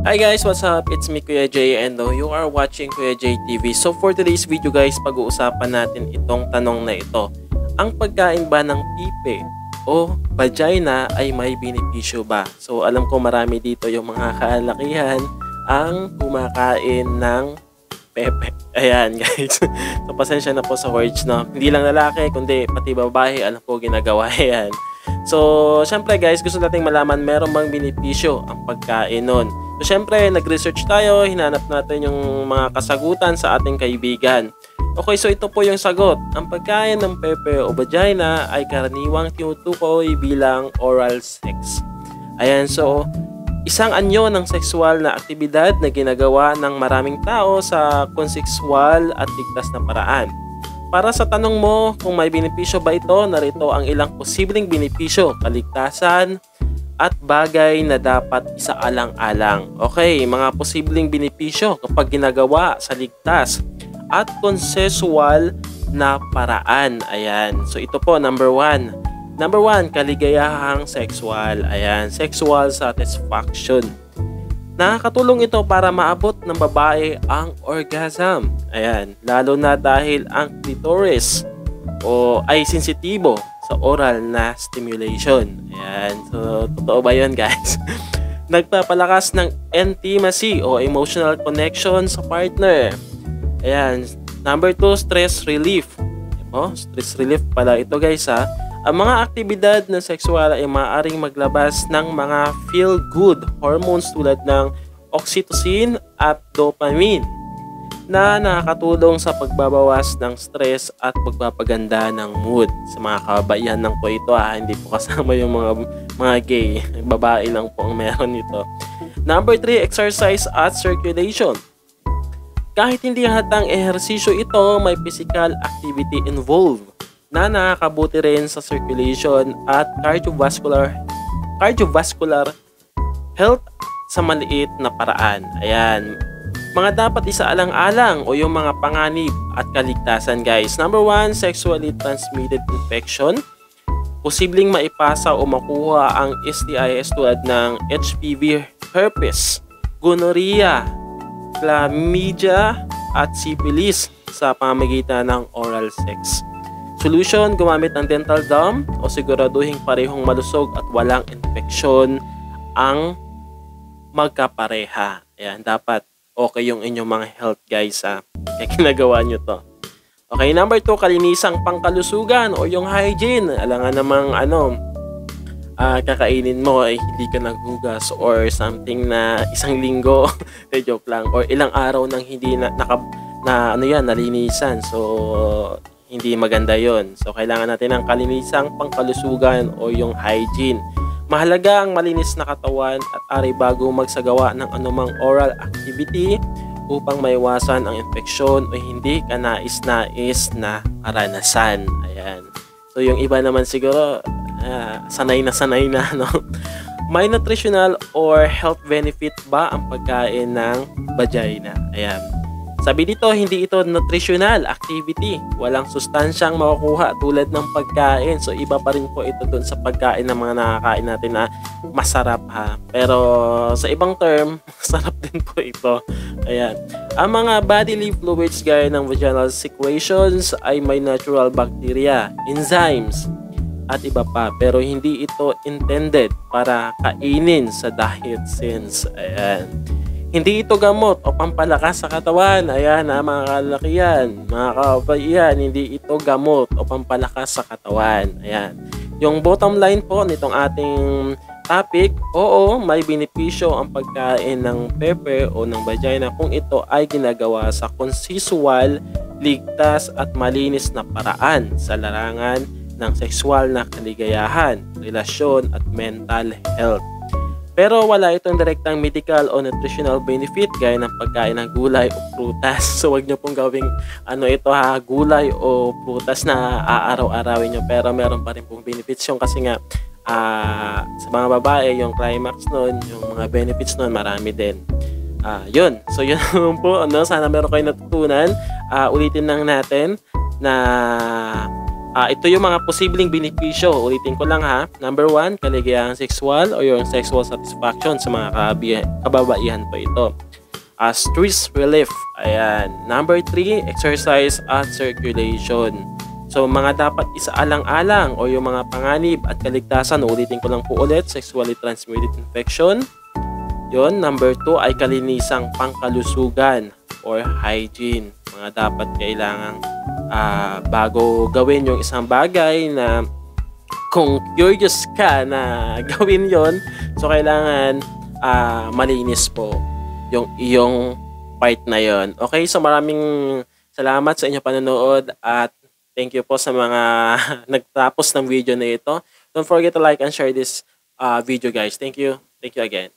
Hi guys, what's up? It's me Kuya Jay and you are watching Kuya Jay TV. So for today's video guys, pag-uusapan natin itong tanong na ito. Ang pagkain ba ng pipe o vagina ay may benepisyo ba? So alam ko marami dito yung mga kaalakihan ang kumakain ng pepe. Ayan guys. So pasensya na po sa words, no? Hindi lang lalaki kundi pati babae, alam ko ginagawa yan. So syempre guys, gusto nating malaman meron bang benepisyo ang pagkain nun. So syempre nag-research tayo, hinanap natin yung mga kasagutan sa ating kaibigan. Okay, so ito po yung sagot. Ang pagkain ng pepe o vagina ay karaniwang tinutukoy bilang oral sex. Ayan, so isang anyo ng sexual na aktibidad na ginagawa ng maraming tao sa konsekswal at ligtas na paraan. Para sa tanong mo kung may benepisyo ba ito, narito ang ilang posibleng benepisyo, kaligtasan, at bagay na dapat isaalang-alang. Okay, mga posibleng benepisyo kapag ginagawa sa ligtas at konsensual na paraan. Ayan. So ito po, number 1. Number 1, kaligayahang sexual. Ayan, sexual satisfaction. Nakakatulong ito para maabot ng babae ang orgasm. Ayan, lalo na dahil ang clitoris ay sensitibo sa oral na stimulation. Ayan. So, totoo ba yun guys? Nagpapalakas ng intimacy o emotional connection sa partner. Ayan. Number 2, stress relief. Stress relief pala ito guys ha. Ang mga aktibidad ng sexual ay maaaring maglabas ng mga feel-good hormones tulad ng oxytocin at dopamine na nakakatulong sa pagbabawas ng stress at pagpapaganda ng mood. Sa mga kababaihan lang po ito hindi po kasama yung mga gay. Babae lang po ang meron nito. Number 3, exercise at circulation. Kahit hindi hatang ehersisyo ito, may physical activity involved na nakakabuti rin sa circulation at cardiovascular health sa maliit na paraan. Ayan. Mga dapat isaalang-alang o yung mga panganib at kaligtasan guys. Number 1, sexually transmitted infection. Posibleng maipasa o makuha ang STIs tulad ng HPV, herpes, gonorrhea, chlamydia at syphilis sa pamamagitan ng oral sex. Solution, gumamit ng dental dam o siguraduhin parehong malusog at walang infeksyon ang magkapareha. Ayan, dapat okay yung inyong mga health guys kaya ginagawa nyo to. Okay, number 2, kalinisang pangkalusugan o yung hygiene. Alangan namang kakainin mo ay hindi ka naghugas or something na isang linggo joke lang, or ilang araw nang hindi nalinisan. So hindi maganda yon. So kailangan natin ng kalinisang pangkalusugan o yung hygiene. Mahalaga ang malinis na katawan at ari bago magsagawa ng anumang oral activity upang maiwasan ang infeksyon o hindi kanais-nais na karanasan. Ayan. So yung iba naman siguro sanay na no? May nutritional or health benefit ba ang pagkain ng vagina? Ayan. Sabi dito, hindi ito nutritional activity. Walang sustansyang makukuha tulad ng pagkain. So, iba pa rin po ito dun sa pagkain ng mga nakakain natin na masarap Pero sa ibang term, masarap din po ito. Ayan. Ang mga bodily fluids gaya ng vaginal secretions ay may natural bacteria, enzymes, at iba pa. Pero hindi ito intended para kainin sa diet sense. Ayan. Hindi ito gamot o pampalakas sa katawan. Ayan mga kalakihan, mga kababaihan, hindi ito gamot o pampalakas sa katawan. Ayan. Yung bottom line po nitong ating topic, oo, may benepisyo ang pagkain ng pepe o ng vagina kung ito ay ginagawa sa konsensual, ligtas at malinis na paraan sa larangan ng sexual na kaligayahan, relasyon at mental health. Pero wala itong direktang medical o nutritional benefit gaya ng pagkain ng gulay o prutas. So wag nyo pong gawing gulay o prutas na aaraw-arawin nyo. Pero meron pa rin pong benefits yung kasi nga sa mga babae yung climax nun, yung mga benefits nun marami din. Yun. So yun po. Sana meron kayo natutunan. Ulitin lang natin na Ito yung mga posibleng benepisyo. Ulitin ko lang ha. Number 1, kaligayahang sexual o yung sexual satisfaction sa mga kababaihan po ito. Stress relief. Ayan. Number 3, exercise at circulation. So, mga dapat isaalang-alang o yung mga panganib at kaligtasan. Ulitin ko lang po ulit, sexually transmitted infection. Yon. Number 2 ay kalinisang pangkalusugan or hygiene. Mga dapat kailangang bago gawin yung isang bagay na kung curious ka na gawin yon, so kailangan malinis po yung iyong part na yon. Okay, so maraming salamat sa inyong panonood at thank you po sa mga nagtapos ng video na ito. Don't forget to like and share this video guys. Thank you again.